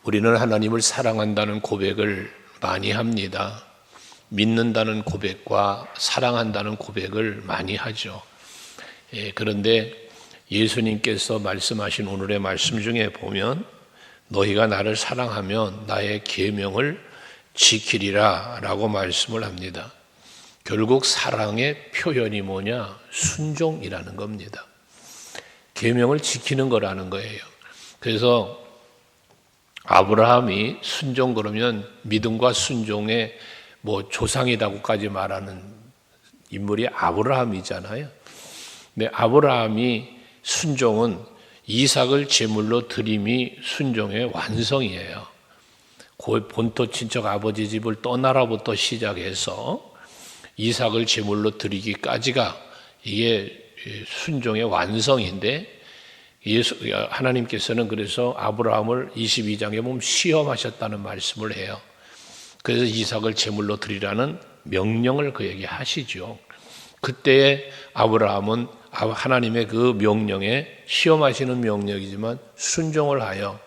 우리는 하나님을 사랑한다는 고백을 많이 합니다. 믿는다는 고백과 사랑한다는 고백을 많이 하죠. 그런데 예수님께서 말씀하신 오늘의 말씀 중에 보면 너희가 나를 사랑하면 나의 계명을 지키리라 라고 말씀을 합니다. 결국 사랑의 표현이 뭐냐? 순종이라는 겁니다. 계명을 지키는 거라는 거예요. 그래서 아브라함이 순종 그러면 믿음과 순종의 조상이라고까지 말하는 인물이 아브라함이잖아요. 근데 아브라함이 순종은 이삭을 제물로 드림이 순종의 완성이에요. 본토 친척 아버지 집을 떠나라부터 시작해서 이삭을 제물로 드리기까지가 이게 순종의 완성인데 하나님께서는 그래서 아브라함을 22장에 보면 시험하셨다는 말씀을 해요. 그래서 이삭을 제물로 드리라는 명령을 그에게 하시죠. 그때에 아브라함은 하나님의 그 명령에 시험하시는 명령이지만 순종을 하여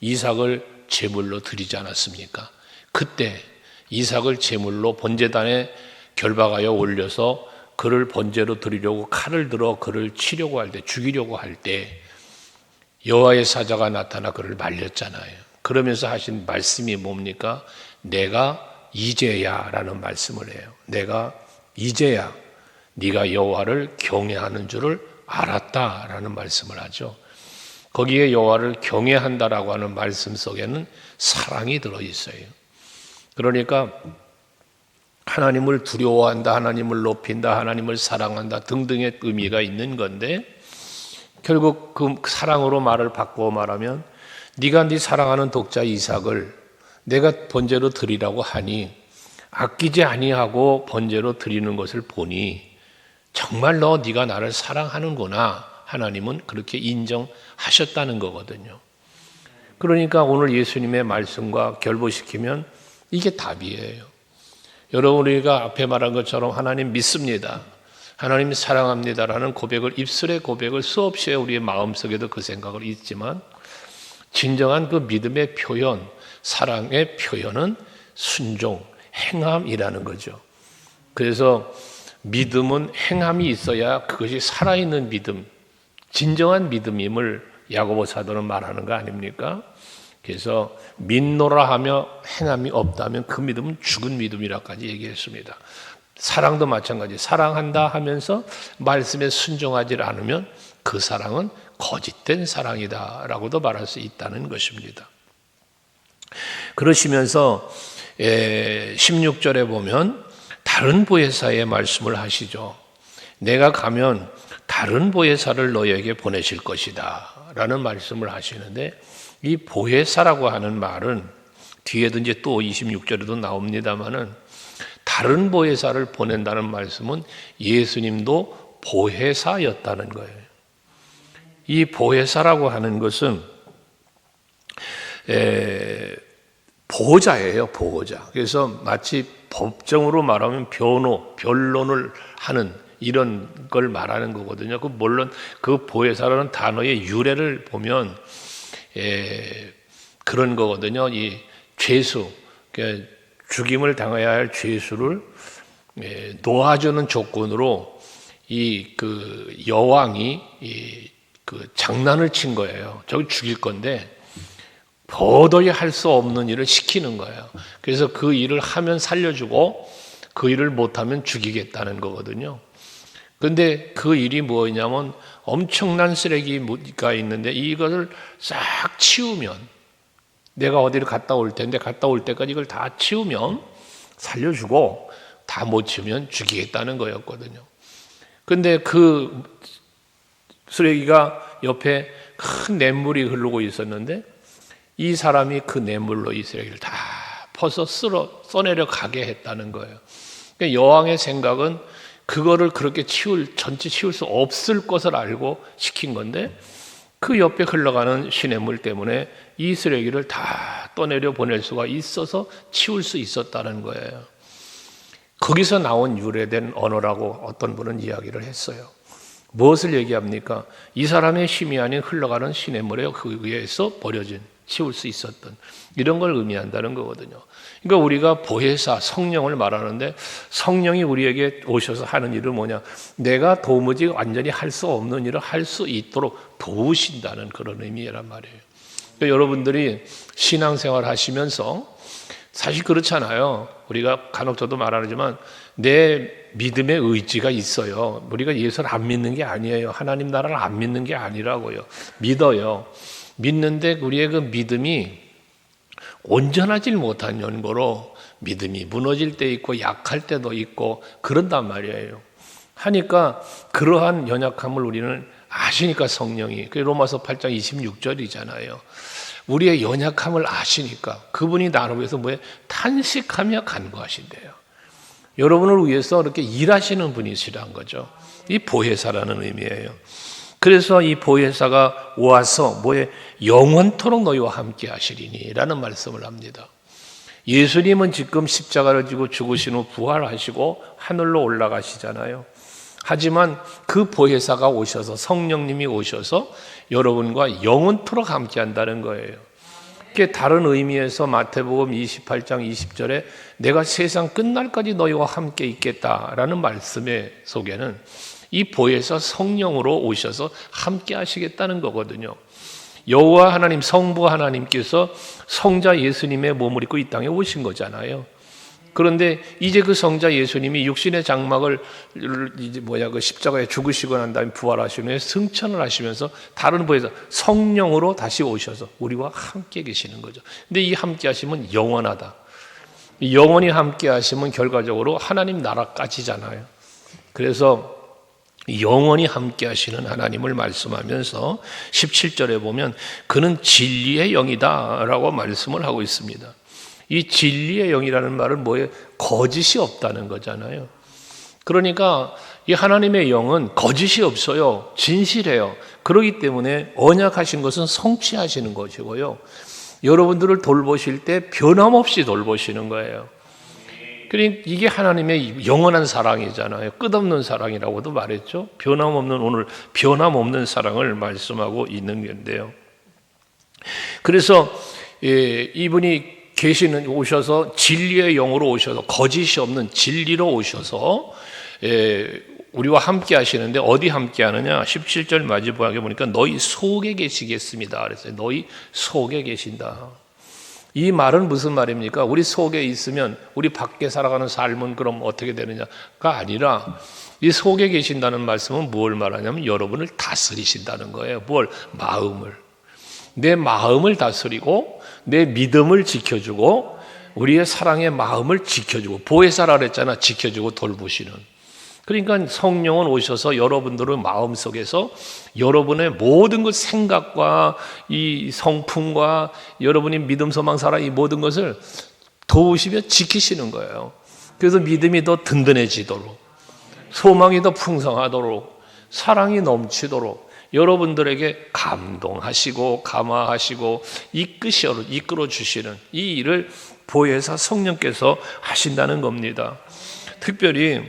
이삭을 제물로 드리지 않았습니까? 그때 이삭을 제물로 번제단에 결박하여 올려서 그를 번제로 드리려고 칼을 들어 그를 치려고 할 때, 죽이려고 할 때 여호와의 사자가 나타나 그를 말렸잖아요. 그러면서 하신 말씀이 뭡니까? 내가 이제야 라는 말씀을 해요. 내가 이제야 네가 여호와를 경외하는 줄을 알았다라는 말씀을 하죠. 거기에 여호와를 경외한다라고 하는 말씀 속에는 사랑이 들어있어요. 그러니까 하나님을 두려워한다, 하나님을 높인다, 하나님을 사랑한다 등등의 의미가 있는 건데 결국 그 사랑으로 말을 바꾸어 말하면 네가 네 사랑하는 독자 이삭을 내가 번제로 드리라고 하니 아끼지 아니하고 번제로 드리는 것을 보니 정말로 네가 나를 사랑하는구나. 하나님은 그렇게 인정하셨다는 거거든요. 그러니까 오늘 예수님의 말씀과 결부시키면 이게 답이에요. 여러분 우리가 앞에 말한 것처럼 하나님 믿습니다. 하나님 사랑합니다라는 고백을 입술의 고백을 수없이 우리의 마음속에도 그 생각을 있지만 진정한 그 믿음의 표현, 사랑의 표현은 순종, 행함이라는 거죠. 그래서 믿음은 행함이 있어야 그것이 살아있는 믿음, 진정한 믿음임을 야고보 사도는 말하는 거 아닙니까? 그래서 믿노라 하며 행함이 없다면 그 믿음은 죽은 믿음이라까지 얘기했습니다. 사랑도 마찬가지. 사랑한다 하면서 말씀에 순종하지 않으면 그 사랑은 거짓된 사랑이다라고도 말할 수 있다는 것입니다. 그러시면서 16절에 보면 다른 보혜사의 말씀을 하시죠. 내가 가면 다른 보혜사를 너희에게 보내실 것이다 라는 말씀을 하시는데 이 보혜사라고 하는 말은 뒤에도 이제 또 26절에도 나옵니다만은 다른 보혜사를 보낸다는 말씀은 예수님도 보혜사였다는 거예요. 이 보혜사라고 하는 것은 보호자예요, 보호자. 그래서 마치 법정으로 말하면 변론을 하는 이런 걸 말하는 거거든요. 물론 그 보혜사라는 단어의 유래를 보면 그런 거거든요. 이 죄수, 그러니까 죽임을 당해야 할 죄수를 놓아주는 조건으로 그 여왕이 그 장난을 친 거예요. 저기 죽일 건데 도저히 할 수 없는 일을 시키는 거예요. 그래서 그 일을 하면 살려주고 그 일을 못하면 죽이겠다는 거거든요. 근데 그 일이 뭐냐면 엄청난 쓰레기가 있는데 이것을 싹 치우면 내가 어디를 갔다 올 텐데 갔다 올 때까지 이걸 다 치우면 살려주고 다 못 치우면 죽이겠다는 거였거든요. 근데 그 쓰레기가 옆에 큰 냇물이 흐르고 있었는데 이 사람이 그 냇물로 이 쓰레기를 다 퍼서 써내려 가게 했다는 거예요. 그러니까 여왕의 생각은 그거를 그렇게 전체 치울 수 없을 것을 알고 시킨 건데 그 옆에 흘러가는 시냇물 때문에 이 쓰레기를 다 떠내려 보낼 수가 있어서 치울 수 있었다는 거예요. 거기서 나온 유래된 언어라고 어떤 분은 이야기를 했어요. 무엇을 얘기합니까? 이 사람의 힘이 아닌 흘러가는 시냇물에 의해서 버려진 치울 수 있었던 이런 걸 의미한다는 거거든요. 그러니까 우리가 보혜사 성령을 말하는데 성령이 우리에게 오셔서 하는 일은 뭐냐? 내가 도무지 완전히 할 수 없는 일을 할 수 있도록 도우신다는 그런 의미란 말이에요. 그러니까 여러분들이 신앙생활 하시면서 사실 그렇잖아요. 우리가 간혹 저도 말하지만 내 믿음의 의지가 있어요. 우리가 예수를 안 믿는 게 아니에요. 하나님 나라를 안 믿는 게 아니라고요. 믿어요. 믿는데 우리의 그 믿음이 온전하지 못한 연고로 믿음이 무너질 때 있고 약할 때도 있고 그런단 말이에요. 하니까 그러한 연약함을 우리는 아시니까 성령이 로마서 8장 26절이잖아요. 우리의 연약함을 아시니까 그분이 나를 위해서 뭐에 탄식하며 간구하신대요. 여러분을 위해서 이렇게 일하시는 분이시란 거죠. 이 보혜사라는 의미예요. 그래서 이 보혜사가 와서 뭐에 영원토록 너희와 함께 하시리니 라는 말씀을 합니다. 예수님은 지금 십자가를 지고 죽으신 후 부활하시고 하늘로 올라가시잖아요. 하지만 그 보혜사가 오셔서 성령님이 오셔서 여러분과 영원토록 함께 한다는 거예요. 그게 다른 의미에서 마태복음 28장 20절에 내가 세상 끝날까지 너희와 함께 있겠다라는 말씀의 속에는 이 보혜사 성령으로 오셔서 함께 하시겠다는 거거든요. 여호와 하나님 성부 하나님께서 성자 예수님의 몸을 입고 이 땅에 오신 거잖아요. 그런데 이제 그 성자 예수님이 육신의 장막을 그 십자가에 죽으시고 난 다음에 부활하시는 후에 승천을 하시면서 다른 보혜사 성령으로 다시 오셔서 우리와 함께 계시는 거죠. 근데 이 함께 하심은 영원하다. 영원히 함께 하심은 결과적으로 하나님 나라까지잖아요. 그래서 영원히 함께 하시는 하나님을 말씀하면서 17절에 보면 그는 진리의 영이다 라고 말씀을 하고 있습니다. 이 진리의 영이라는 말은 뭐예요? 거짓이 없다는 거잖아요. 그러니까 이 하나님의 영은 거짓이 없어요. 진실해요. 그렇기 때문에 언약하신 것은 성취하시는 것이고요. 여러분들을 돌보실 때 변함없이 돌보시는 거예요. 그러니까 이게 하나님의 영원한 사랑이잖아요. 끝없는 사랑이라고도 말했죠. 변함없는 오늘 변함없는 사랑을 말씀하고 있는 건데요. 그래서 이분이 오셔서 진리의 영으로 오셔서 거짓이 없는 진리로 오셔서 우리와 함께 하시는데 어디 함께 하느냐? 17절 마지막에 보니까 너희 속에 계시겠습니다. 그랬어요. 너희 속에 계신다. 이 말은 무슨 말입니까? 우리 속에 있으면 우리 밖에 살아가는 삶은 그럼 어떻게 되느냐가 아니라 이 속에 계신다는 말씀은 뭘 말하냐면 여러분을 다스리신다는 거예요. 뭘? 마음을. 내 마음을 다스리고 내 믿음을 지켜주고 우리의 사랑의 마음을 지켜주고 보혜사라 그랬잖아. 지켜주고 돌보시는. 그러니까 성령은 오셔서 여러분들의 마음속에서 여러분의 모든 것 생각과 이 성품과 여러분이 믿음, 소망, 사랑 이 모든 것을 도우시며 지키시는 거예요. 그래서 믿음이 더 든든해지도록 소망이 더 풍성하도록 사랑이 넘치도록 여러분들에게 감동하시고 감화하시고 이끌어 주시는 이 일을 보혜사 성령께서 하신다는 겁니다. 특별히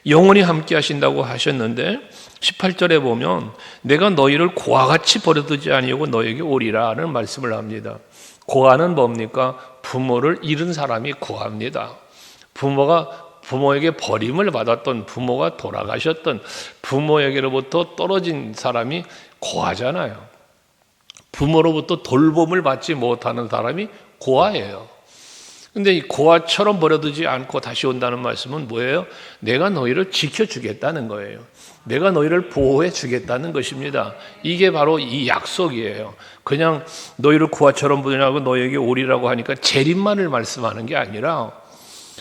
영원히 함께 하신다고 하셨는데 18절에 보면 내가 너희를 고아 같이 버려두지 아니하고 너에게 오리라는 말씀을 합니다. 고아는 뭡니까? 부모를 잃은 사람이 고아입니다. 부모에게 버림을 받았던 부모가 돌아가셨던 부모에게로부터 떨어진 사람이 고아잖아요. 부모로부터 돌봄을 받지 못하는 사람이 고아예요. 근데 이 고아처럼 버려두지 않고 다시 온다는 말씀은 뭐예요? 내가 너희를 지켜주겠다는 거예요. 내가 너희를 보호해 주겠다는 것입니다. 이게 바로 이 약속이에요. 그냥 너희를 고아처럼 부르냐고 너희에게 오리라고 하니까 재림만을 말씀하는 게 아니라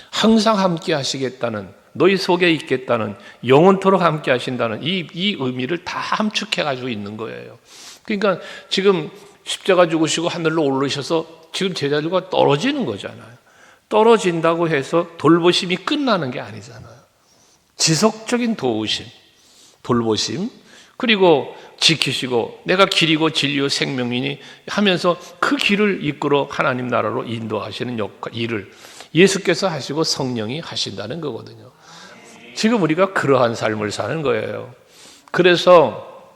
항상 함께 하시겠다는, 너희 속에 있겠다는, 영원토록 함께 하신다는 이 의미를 다 함축해 가지고 있는 거예요. 그러니까 지금 십자가 죽으시고 하늘로 오르셔서 지금 제자들과 떨어지는 거잖아요. 떨어진다고 해서 돌보심이 끝나는 게 아니잖아요. 지속적인 도우심, 돌보심, 그리고 지키시고 내가 길이고 진리요 생명이니 하면서 그 길을 이끌어 하나님 나라로 인도하시는 일을 예수께서 하시고 성령이 하신다는 거거든요. 지금 우리가 그러한 삶을 사는 거예요. 그래서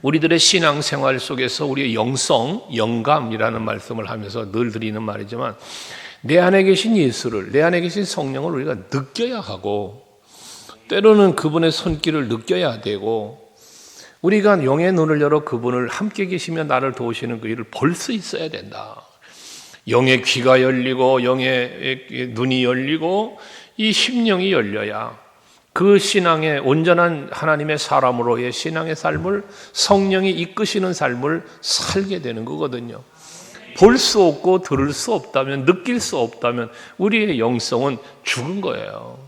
우리들의 신앙생활 속에서 우리의 영성, 영감이라는 말씀을 하면서 늘 드리는 말이지만 내 안에 계신 예수를, 내 안에 계신 성령을 우리가 느껴야 하고 때로는 그분의 손길을 느껴야 되고 우리가 영의 눈을 열어 그분을 함께 계시며 나를 도우시는 그 일을 볼 수 있어야 된다. 영의 귀가 열리고 영의 눈이 열리고 이 심령이 열려야 그 신앙의 온전한 하나님의 사람으로의 신앙의 삶을 성령이 이끄시는 삶을 살게 되는 거거든요. 볼 수 없고 들을 수 없다면, 느낄 수 없다면 우리의 영성은 죽은 거예요.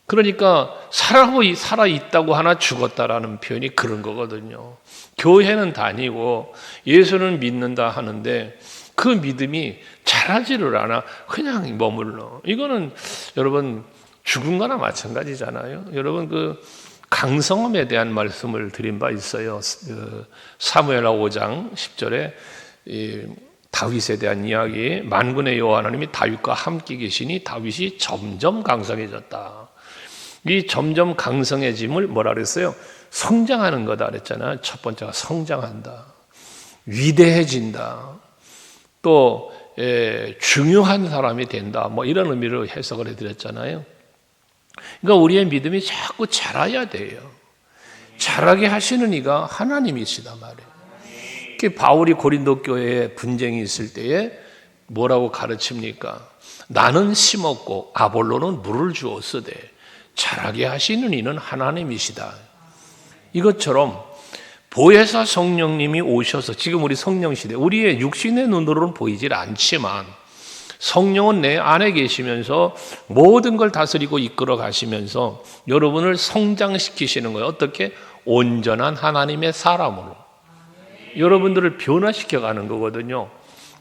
그러니까 살아있다고 하나 죽었다라는 표현이 그런 거거든요. 교회는 다니고 예수는 믿는다 하는데 그 믿음이 자라지를 않아 그냥 머물러. 이거는 여러분 죽은 거나 마찬가지잖아요. 여러분 그 강성함에 대한 말씀을 드린 바 있어요. 사무엘하 5장 10절에 다윗에 대한 이야기, 만군의 여호와 하나님이 다윗과 함께 계시니 다윗이 점점 강성해졌다. 이 점점 강성해짐을 뭐라 그랬어요? 성장하는 거다 그랬잖아요. 첫 번째가 성장한다. 위대해진다. 또 중요한 사람이 된다. 뭐 이런 의미로 해석을 해드렸잖아요. 그러니까 우리의 믿음이 자꾸 자라야 돼요. 자라게 하시는 이가 하나님이시다 말이에요. 바울이 고린도 교회에 분쟁이 있을 때에 뭐라고 가르칩니까? 나는 심었고 아볼로는 물을 주었으되 자라게 하시는 이는 하나님이시다. 이것처럼 보혜사 성령님이 오셔서 지금 우리 성령 시대, 우리의 육신의 눈으로는 보이질 않지만 성령은 내 안에 계시면서 모든 걸 다스리고 이끌어 가시면서 여러분을 성장시키시는 거예요. 어떻게? 온전한 하나님의 사람으로 여러분들을 변화시켜 가는 거거든요.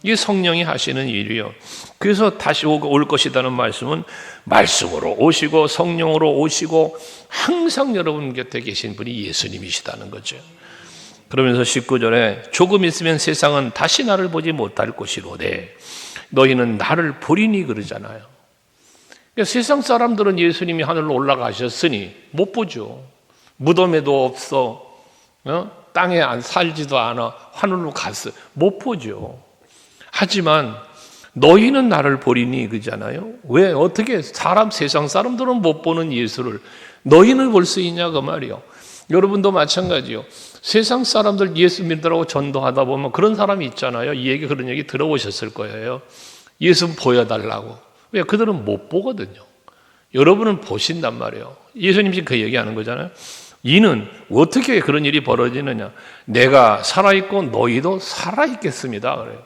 이게 성령이 하시는 일이요. 그래서 다시 올 것이라는 말씀은 말씀으로 오시고 성령으로 오시고 항상 여러분 곁에 계신 분이 예수님이시다는 거죠. 그러면서 19절에 조금 있으면 세상은 다시 나를 보지 못할 것이로되 너희는 나를 보리니 그러잖아요. 그러니까 세상 사람들은 예수님이 하늘로 올라가셨으니 못 보죠. 무덤에도 없어. 땅에 안 살지도 않아. 하늘로 갔어. 못 보죠. 하지만 너희는 나를 보리니 그러잖아요. 왜? 어떻게 세상 사람들은 못 보는 예수를 너희는 볼 수 있냐 그 말이요. 여러분도 마찬가지요. 세상 사람들 예수 믿으라고 전도하다 보면 그런 사람이 있잖아요. 그런 얘기 들어보셨을 거예요. 예수 보여달라고. 왜? 그들은 못 보거든요. 여러분은 보신단 말이에요. 예수님이 그 얘기하는 거잖아요. 이는 어떻게 그런 일이 벌어지느냐? 내가 살아있고 너희도 살아있겠습니다. 그래요.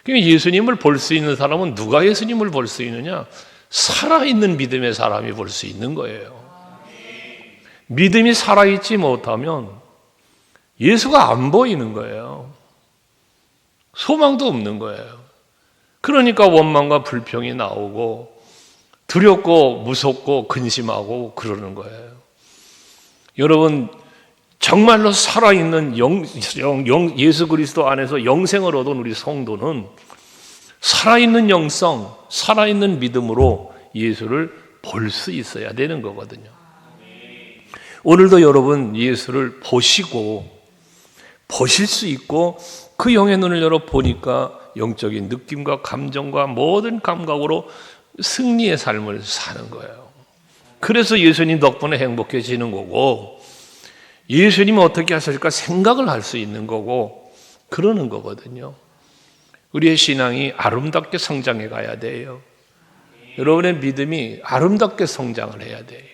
그러니까 예수님을 볼 수 있는 사람은 누가 예수님을 볼 수 있느냐? 살아있는 믿음의 사람이 볼 수 있는 거예요. 믿음이 살아있지 못하면 예수가 안 보이는 거예요. 소망도 없는 거예요. 그러니까 원망과 불평이 나오고 두렵고 무섭고 근심하고 그러는 거예요. 여러분 정말로 살아있는 예수 그리스도 안에서 영생을 얻은 우리 성도는 살아있는 영성, 살아있는 믿음으로 예수를 볼 수 있어야 되는 거거든요. 오늘도 여러분 예수를 보실 수 있고 그 영의 눈을 열어 보니까 영적인 느낌과 감정과 모든 감각으로 승리의 삶을 사는 거예요. 그래서 예수님 덕분에 행복해지는 거고 예수님은 어떻게 하실까 생각을 할 수 있는 거고 그러는 거거든요. 우리의 신앙이 아름답게 성장해 가야 돼요. 여러분의 믿음이 아름답게 성장을 해야 돼요.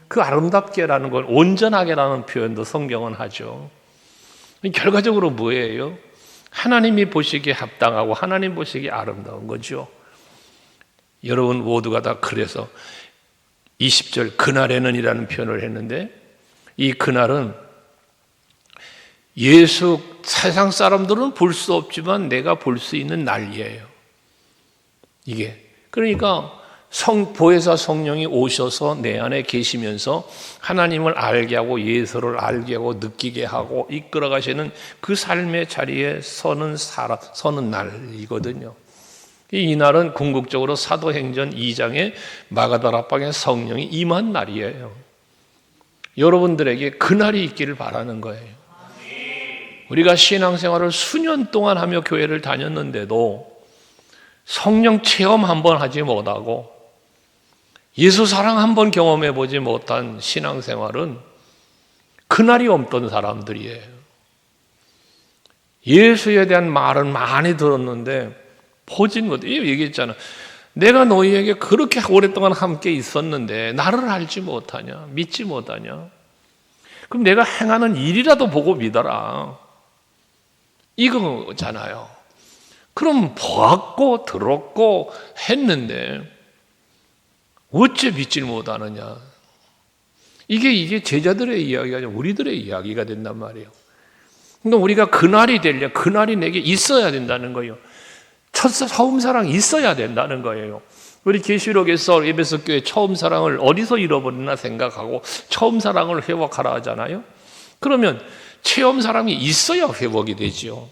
그 아름답게라는 건 온전하게라는 표현도 성경은 하죠. 결과적으로 뭐예요? 하나님이 보시기에 합당하고 하나님 보시기에 아름다운 거죠. 여러분 모두가 다 그래서 20절 그날에는 이라는 표현을 했는데 이 그날은 세상 사람들은 볼 수 없지만 내가 볼 수 있는 날이에요. 이게 그러니까 보혜사 성령이 오셔서 내 안에 계시면서 하나님을 알게 하고 예수를 알게 하고 느끼게 하고 이끌어 가시는 그 삶의 자리에 서는 날이거든요. 이 날은 궁극적으로 사도행전 2장에 마가다락방에 성령이 임한 날이에요. 여러분들에게 그 날이 있기를 바라는 거예요. 우리가 신앙생활을 수년 동안 하며 교회를 다녔는데도 성령 체험 한번 하지 못하고 예수 사랑 한번 경험해 보지 못한 신앙생활은 그날이 없던 사람들이에요. 예수에 대한 말은 많이 들었는데 보진 못해요. 얘기했잖아. 내가 너희에게 그렇게 오랫동안 함께 있었는데 나를 알지 못하냐? 믿지 못하냐? 그럼 내가 행하는 일이라도 보고 믿어라. 이거잖아요. 그럼 보았고 들었고 했는데 어째 믿질 못하느냐? 이게 제자들의 이야기가 아니라 우리들의 이야기가 된단 말이에요. 그러니까 우리가 그날이 되려 그날이 내게 있어야 된다는 거예요. 처음 사랑이 있어야 된다는 거예요. 우리 계시록에서 에베소 교회 처음 사랑을 어디서 잃어버렸나 생각하고 처음 사랑을 회복하라 하잖아요. 그러면 처음 사랑이 있어야 회복이 되죠.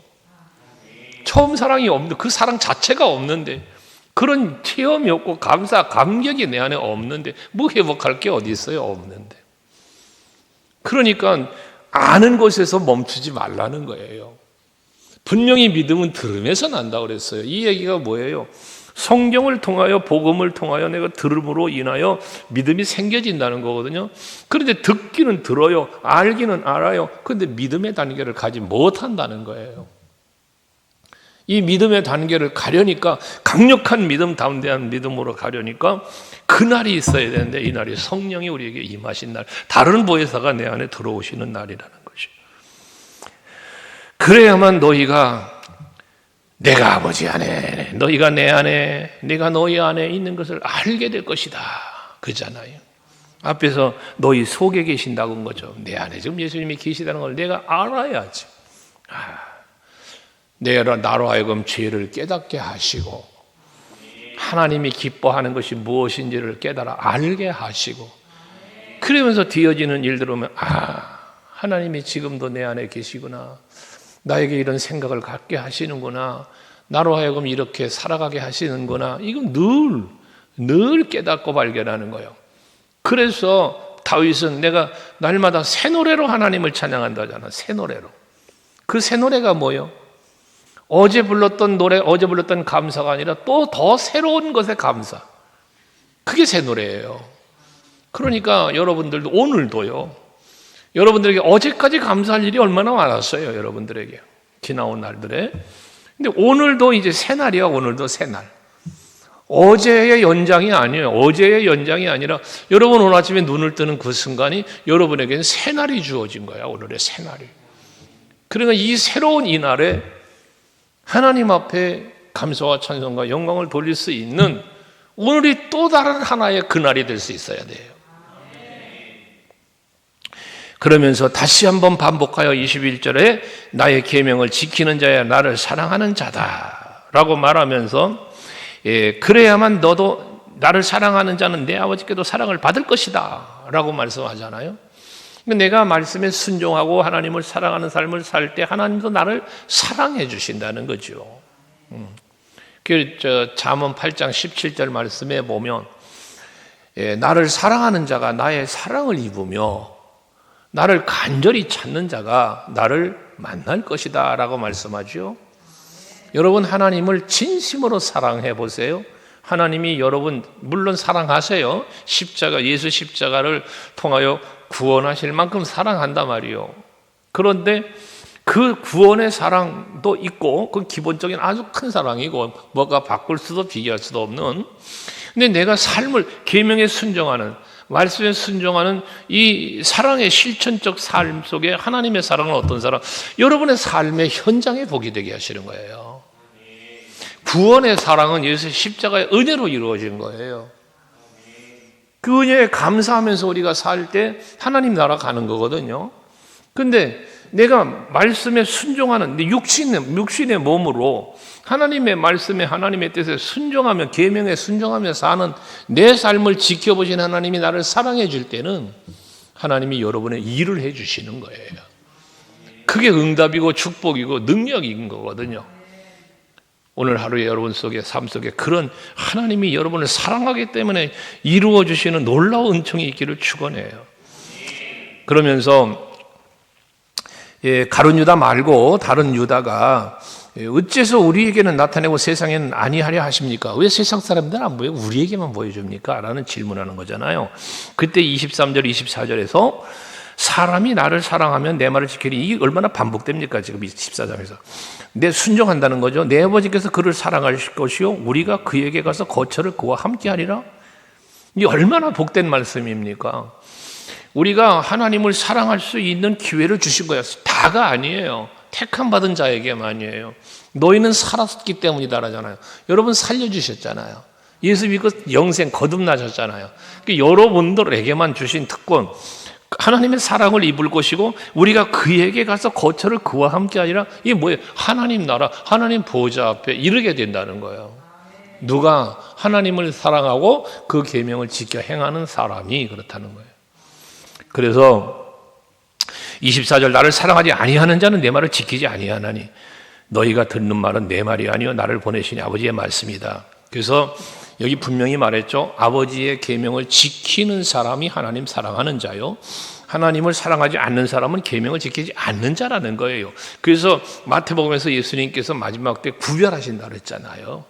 처음 사랑이 없는데 그 사랑 자체가 없는데 그런 체험이 없고 감격이 내 안에 없는데 뭐 회복할 게 어디 있어요? 없는데. 그러니까 아는 것에서 멈추지 말라는 거예요. 분명히 믿음은 들음에서 난다고 그랬어요. 이 얘기가 뭐예요? 성경을 통하여 복음을 통하여 내가 들음으로 인하여 믿음이 생겨진다는 거거든요. 그런데 듣기는 들어요. 알기는 알아요. 그런데 믿음의 단계를 가지 못한다는 거예요. 이 믿음의 단계를 가려니까 강력한 믿음, 담대한 믿음으로 가려니까 그날이 있어야 되는데 이 날이 성령이 우리에게 임하신 날, 다른 보혜사가 내 안에 들어오시는 날이라는 것이죠. 그래야만 너희가 내가 아버지 안에, 너희가 내 안에, 내가 너희 안에 있는 것을 알게 될 것이다. 그잖아요. 앞에서 너희 속에 계신다고 한 거죠. 내 안에 지금 예수님이 계시다는 걸 내가 알아야지. 내가 나로 하여금 죄를 깨닫게 하시고 하나님이 기뻐하는 것이 무엇인지를 깨달아 알게 하시고 그러면서 뒤어지는 일들 오면 하나님이 지금도 내 안에 계시구나. 나에게 이런 생각을 갖게 하시는구나. 나로 하여금 이렇게 살아가게 하시는구나. 이건 늘 깨닫고 발견하는 거예요. 그래서 다윗은 내가 날마다 새 노래로 하나님을 찬양한다잖아. 새 노래로. 그 새 노래가 뭐예요? 어제 불렀던 노래, 어제 불렀던 감사가 아니라 또 더 새로운 것에 감사. 그게 새 노래예요. 그러니까 여러분들도 오늘도요. 여러분들에게 어제까지 감사할 일이 얼마나 많았어요. 여러분들에게. 지나온 날들에. 근데 오늘도 이제 새 날이야. 오늘도 새 날. 어제의 연장이 아니에요. 어제의 연장이 아니라 여러분 오늘 아침에 눈을 뜨는 그 순간이 여러분에게는 새 날이 주어진 거야. 오늘의 새 날이. 그러니까 이 새로운 이 날에 하나님 앞에 감사와 찬송과 영광을 돌릴 수 있는 오늘이 또 다른 하나의 그날이 될 수 있어야 돼요. 그러면서 다시 한번 반복하여 21절에 나의 계명을 지키는 자야 나를 사랑하는 자다라고 말하면서 그래야만 너도 나를 사랑하는 자는 내 아버지께도 사랑을 받을 것이다 라고 말씀하잖아요. 내가 말씀에 순종하고 하나님을 사랑하는 삶을 살 때 하나님도 나를 사랑해 주신다는 거죠. 잠언 8장 17절 말씀에 보면 나를 사랑하는 자가 나의 사랑을 입으며 나를 간절히 찾는 자가 나를 만날 것이다 라고 말씀하죠. 여러분 하나님을 진심으로 사랑해 보세요. 하나님이 여러분 물론 사랑하세요. 예수 십자가를 통하여 구원하실 만큼 사랑한단 말이요. 그런데 그 구원의 사랑도 있고 그 기본적인 아주 큰 사랑이고 뭐가 바꿀 수도 비교할 수도 없는, 근데 내가 삶을 계명에 순종하는, 말씀에 순종하는 이 사랑의 실천적 삶 속에 하나님의 사랑은 어떤 사랑? 여러분의 삶의 현장에 보게 되게 하시는 거예요. 구원의 사랑은 예수의 십자가의 은혜로 이루어진 거예요. 그 은혜에 감사하면서 우리가 살 때 하나님 나라 가는 거거든요. 근데 내가 말씀에 순종하는 육신의 몸으로 하나님의 말씀에 하나님의 뜻에 순종하며 계명에 순종하며 사는 내 삶을 지켜보신 하나님이 나를 사랑해 줄 때는 하나님이 여러분의 일을 해 주시는 거예요. 그게 응답이고 축복이고 능력인 거거든요. 오늘 하루에 여러분 속에 삶 속에 그런 하나님이 여러분을 사랑하기 때문에 이루어 주시는 놀라운 은총이 있기를 축원해요. 그러면서 가룟 유다 말고 다른 유다가 어째서 우리에게는 나타내고 세상에는 아니하려 하십니까? 왜 세상 사람들은 안 보여? 우리에게만 보여줍니까? 라는 질문하는 거잖아요. 그때 23절, 24절에서 사람이 나를 사랑하면 내 말을 지키리. 이게 얼마나 반복됩니까? 지금 14장에서. 내 순종한다는 거죠. 내 아버지께서 그를 사랑하실 것이요 우리가 그에게 가서 거처를 그와 함께 하리라. 이게 얼마나 복된 말씀입니까? 우리가 하나님을 사랑할 수 있는 기회를 주신 거예요. 다가 아니에요. 택함 받은 자에게만이에요. 너희는 살았기 때문이다라잖아요. 여러분 살려주셨잖아요. 예수 믿고 영생 거듭나셨잖아요. 여러분들에게만 주신 특권, 하나님의 사랑을 입을 것이고 우리가 그에게 가서 거처를 그와 함께 하리라. 이게 뭐예요? 하나님 나라, 하나님 보좌 앞에 이르게 된다는 거예요. 누가 하나님을 사랑하고 그 계명을 지켜 행하는 사람이 그렇다는 거예요. 그래서 24절 나를 사랑하지 아니하는 자는 내 말을 지키지 아니하나니 너희가 듣는 말은 내 말이 아니요 나를 보내신 아버지의 말씀이다. 그래서 여기 분명히 말했죠. 아버지의 계명을 지키는 사람이 하나님 사랑하는 자요, 하나님을 사랑하지 않는 사람은 계명을 지키지 않는 자라는 거예요. 그래서 마태복음에서 예수님께서 마지막 때 구별하신다 그랬잖아요.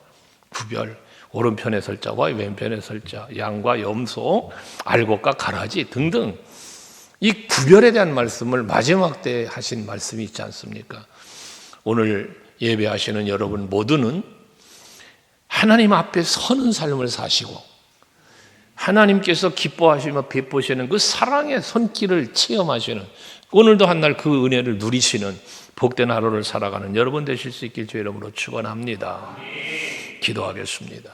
구별, 오른편에 설 자와 왼편에 설 자, 양과 염소, 알곡과 가라지 등등, 이 구별에 대한 말씀을 마지막 때 하신 말씀이 있지 않습니까? 오늘 예배하시는 여러분 모두는 하나님 앞에 서는 삶을 사시고 하나님께서 기뻐하시며 베푸시는 그 사랑의 손길을 체험하시는, 오늘도 한날 그 은혜를 누리시는 복된 하루를 살아가는 여러분 되실 수 있길 주의 이름으로 축원합니다. 기도하겠습니다.